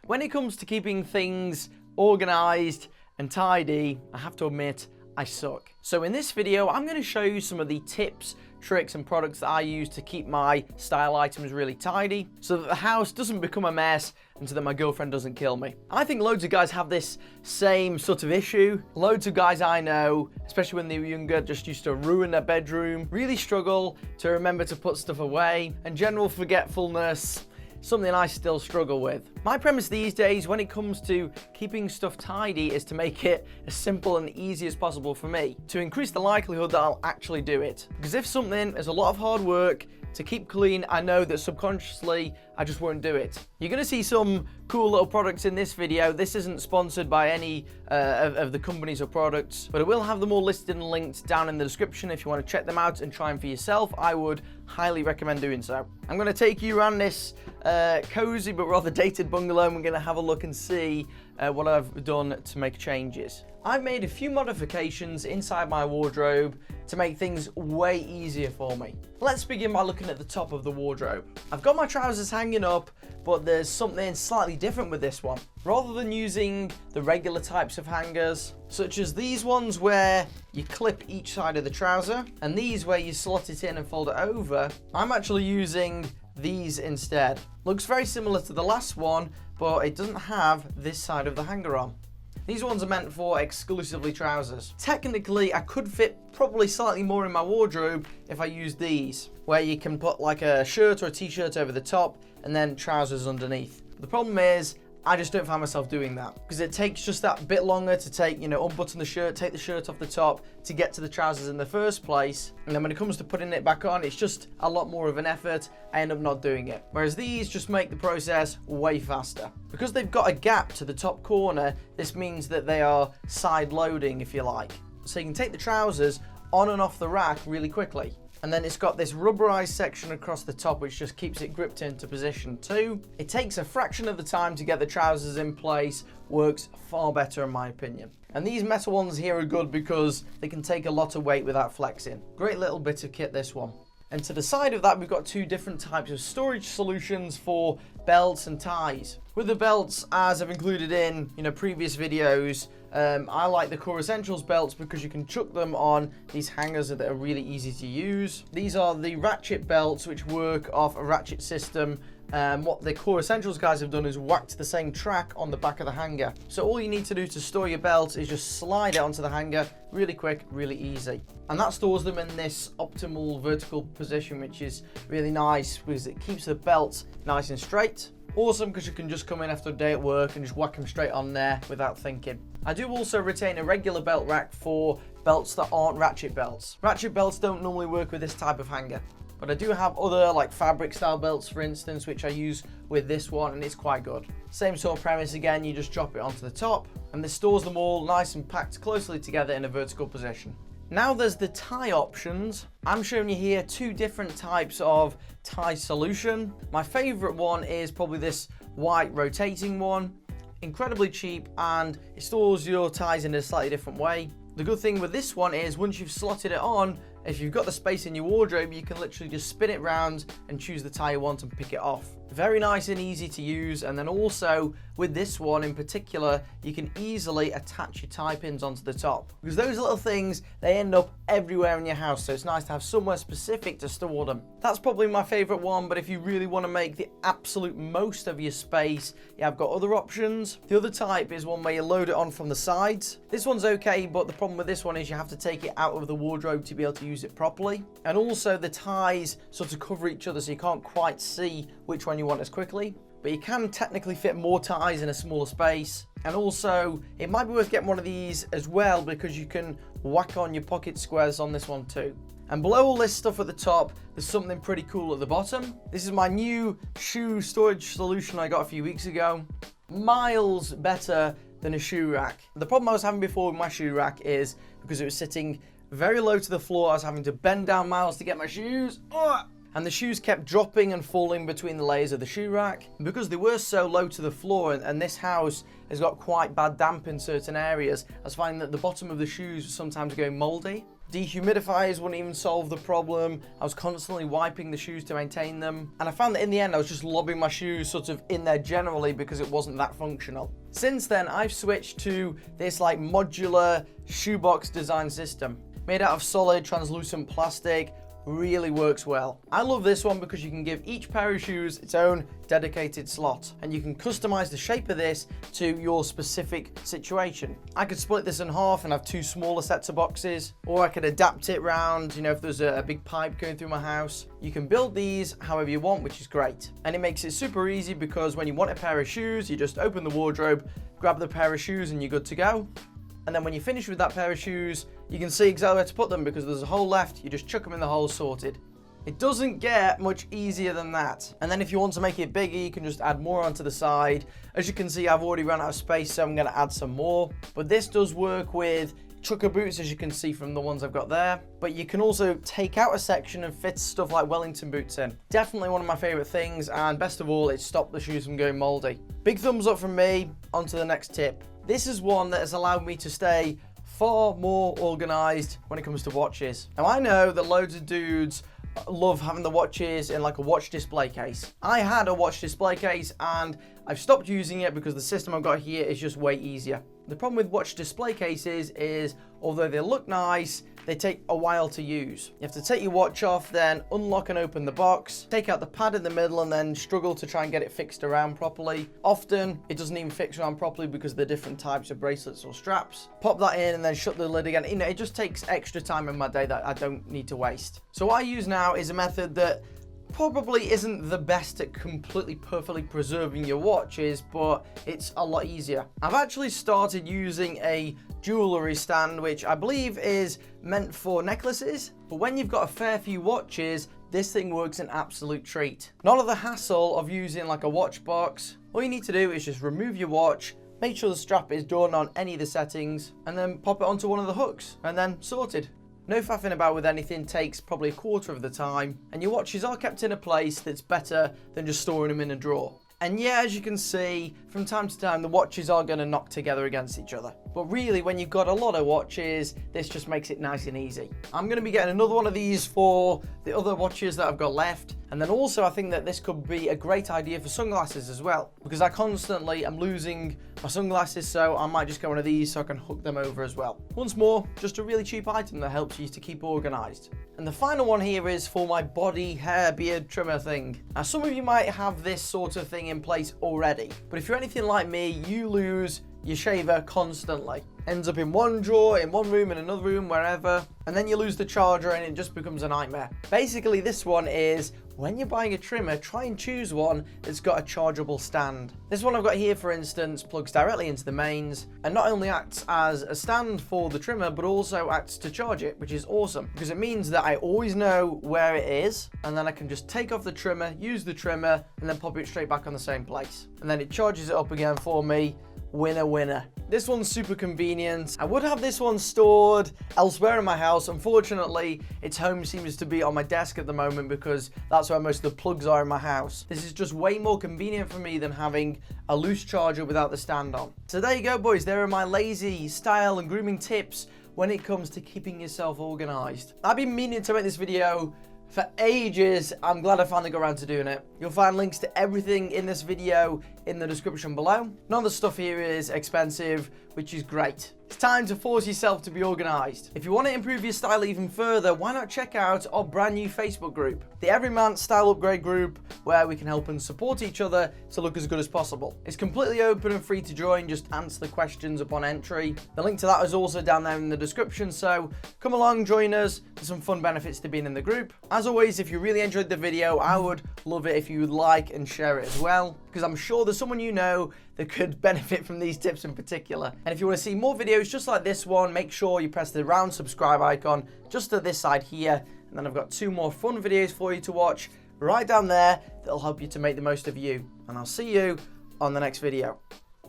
When it comes to keeping things organized and tidy, I have to admit, I suck. So in this video, I'm going to show you some of the tips, tricks and products that I use to keep my style items really tidy so that the house doesn't become a mess and so that my girlfriend doesn't kill me. I think loads of guys have this same sort of issue. Loads of guys I know, especially when they were younger, just used to ruin their bedroom, really struggle to remember to put stuff away, and general forgetfulness, something I still struggle with. My premise these days when it comes to keeping stuff tidy is to make it as simple and easy as possible for me, to increase the likelihood that I'll actually do it. Because if something is a lot of hard work to keep clean, I know that subconsciously I just won't do it. You're gonna see some cool little products in this video. This isn't sponsored by any of the companies or products, but I will have them all listed and linked down in the description if you want to check them out and try them for yourself. I would highly recommend doing so. I'm gonna take you around this cozy but rather dated bungalow and we're gonna have a look and see what I've done to make changes. I've made a few modifications inside my wardrobe to make things way easier for me. Let's begin by looking at the top of the wardrobe. I've got my trousers hanging up, but there's something slightly different with this one. Rather than using the regular types of hangers, such as these ones where you clip each side of the trouser, and these where you slot it in and fold it over, I'm actually using these instead. Looks very similar to the last one, but it doesn't have this side of the hanger on. These ones are meant for exclusively trousers. Technically, I could fit probably slightly more in my wardrobe if I used these, where you can put like a shirt or a t-shirt over the top and then trousers underneath. The problem is, I just don't find myself doing that because it takes just that bit longer to take, unbutton the shirt, take the shirt off the top to get to the trousers in the first place. And then when it comes to putting it back on, it's just a lot more of an effort. I end up not doing it. Whereas these just make the process way faster. Because they've got a gap to the top corner, this means that they are side loading, if you like. So you can take the trousers on and off the rack really quickly. And then it's got this rubberized section across the top which just keeps it gripped into position 2. It takes a fraction of the time to get the trousers in place, works far better in my opinion. And these metal ones here are good because they can take a lot of weight without flexing. Great little bit of kit, this one. And to the side of that, we've got two different types of storage solutions for belts and ties. With the belts, as I've included in previous videos, I like the Core Essentials belts because you can chuck them on these hangers that are really easy to use. These are the ratchet belts which work off a ratchet system. What the Core Essentials guys have done is whacked the same track on the back of the hanger. So all you need to do to store your belt is just slide it onto the hanger, really quick, really easy. And that stores them in this optimal vertical position, which is really nice because it keeps the belt nice and straight. Awesome because you can just come in after a day at work and just whack them straight on there without thinking. I do also retain a regular belt rack for belts that aren't ratchet belts. Ratchet belts don't normally work with this type of hanger. But I do have other like fabric style belts, for instance, which I use with this one and it's quite good. Same sort of premise again, you just drop it onto the top and this stores them all nice and packed closely together in a vertical position. Now there's the tie options. I'm showing you here two different types of tie solution. My favorite one is probably this white rotating one. Incredibly cheap and it stores your ties in a slightly different way. The good thing with this one is once you've slotted it on, if you've got the space in your wardrobe, you can literally just spin it round and choose the tie you want and pick it off. Very nice and easy to use. And then also with this one in particular, you can easily attach your tie pins onto the top because those little things, they end up everywhere in your house. So it's nice to have somewhere specific to store them. That's probably my favorite one, but if you really want to make the absolute most of your space, yeah, I've got other options. The other type is one where you load it on from the sides. This one's okay, but the problem with this one is you have to take it out of the wardrobe to be able to use it properly. And also the ties sort of cover each other so you can't quite see which one you want as quickly. But you can technically fit more ties in a smaller space. And also, it might be worth getting one of these as well because you can whack on your pocket squares on this one too. And below all this stuff at the top, there's something pretty cool at the bottom. This is my new shoe storage solution I got a few weeks ago. Miles better than a shoe rack. The problem I was having before with my shoe rack is because it was sitting very low to the floor, I was having to bend down miles to get my shoes. And the shoes kept dropping and falling between the layers of the shoe rack. And because they were so low to the floor and this house has got quite bad damp in certain areas, I was finding that the bottom of the shoes was sometimes going moldy. Dehumidifiers wouldn't even solve the problem. I was constantly wiping the shoes to maintain them. And I found that in the end, I was just lobbing my shoes sort of in there generally because it wasn't that functional. Since then, I've switched to this like modular shoebox design system. Made out of solid, translucent plastic, really works well. I love this one because you can give each pair of shoes its own dedicated slot, and you can customize the shape of this to your specific situation. I could split this in half and have two smaller sets of boxes, or I could adapt it round, you know, if there's a big pipe going through my house. You can build these however you want, which is great. And it makes it super easy because when you want a pair of shoes, you just open the wardrobe, grab the pair of shoes, and you're good to go. And then when you finish with that pair of shoes, you can see exactly where to put them because there's a hole left, you just chuck them in the hole, sorted. It doesn't get much easier than that. And then if you want to make it bigger, you can just add more onto the side. As you can see, I've already run out of space, so I'm gonna add some more. But this does work with trucker boots, as you can see from the ones I've got there. But you can also take out a section and fit stuff like Wellington boots in. Definitely one of my favorite things, and best of all, it stopped the shoes from going moldy. Big thumbs up from me. On to the next tip. This is one that has allowed me to stay far more organized when it comes to watches. Now I know that loads of dudes love having the watches in like a watch display case. I had a watch display case and I've stopped using it because the system I've got here is just way easier. The problem with watch display cases is, although they look nice, they take a while to use. You have to take your watch off, then unlock and open the box, take out the pad in the middle, and then struggle to try and get it fixed around properly. Often, it doesn't even fix around properly because of the different types of bracelets or straps. Pop that in and then shut the lid again. You know, it just takes extra time in my day that I don't need to waste. So what I use now is a method that probably isn't the best at completely perfectly preserving your watches, but it's a lot easier. I've actually started using a jewelry stand, which I believe is meant for necklaces, but when you've got a fair few watches, this thing works an absolute treat. None of the hassle of using like a watch box. All you need to do is just remove your watch, make sure the strap is done on any of the settings, and then pop it onto one of the hooks, and then sorted. No faffing about with anything takes probably a quarter of the time, and your watches are kept in a place that's better than just storing them in a drawer. And yeah, as you can see, from time to time, the watches are going to knock together against each other. But really, when you've got a lot of watches, this just makes it nice and easy. I'm going to be getting another one of these for the other watches that I've got left. And then also, I think that this could be a great idea for sunglasses as well, because I constantly am losing my sunglasses, so I might just get one of these so I can hook them over as well. Once more, just a really cheap item that helps you to keep organized. And the final one here is for my body hair beard trimmer thing. Now, some of you might have this sort of thing in place already, but if you're anything like me, you lose your shaver constantly. Ends up in one drawer, in one room, in another room, wherever, and then you lose the charger and it just becomes a nightmare. Basically, this one is, when you're buying a trimmer, try and choose one that's got a chargeable stand. This one I've got here, for instance, plugs directly into the mains and not only acts as a stand for the trimmer, but also acts to charge it, which is awesome because it means that I always know where it is, and then I can just take off the trimmer, use the trimmer, and then pop it straight back on the same place. And then it charges it up again for me. Winner, winner. This one's super convenient. I would have this one stored elsewhere in my house. Unfortunately, its home seems to be on my desk at the moment because that's where most of the plugs are in my house. This is just way more convenient for me than having a loose charger without the stand on. So there you go, boys. There are my lazy style and grooming tips when it comes to keeping yourself organized. I've been meaning to make this video for ages. I'm glad I finally got around to doing it. You'll find links to everything in this video in the description below. None of the stuff here is expensive, which is great. It's time to force yourself to be organized. If you want to improve your style even further, why not check out our brand new Facebook group, the Everyman Style Upgrade group, where we can help and support each other to look as good as possible. It's completely open and free to join, just answer the questions upon entry. The link to that is also down there in the description, so come along, join us. There's some fun benefits to being in the group. As always, if you really enjoyed the video, I would love it if you would like and share it as well, because I'm sure there's someone you know that could benefit from these tips in particular. And if you want to see more videos just like this one, make sure you press the round subscribe icon just to this side here. And then I've got 2 more fun videos for you to watch right down there that'll help you to make the most of you. And I'll see you on the next video.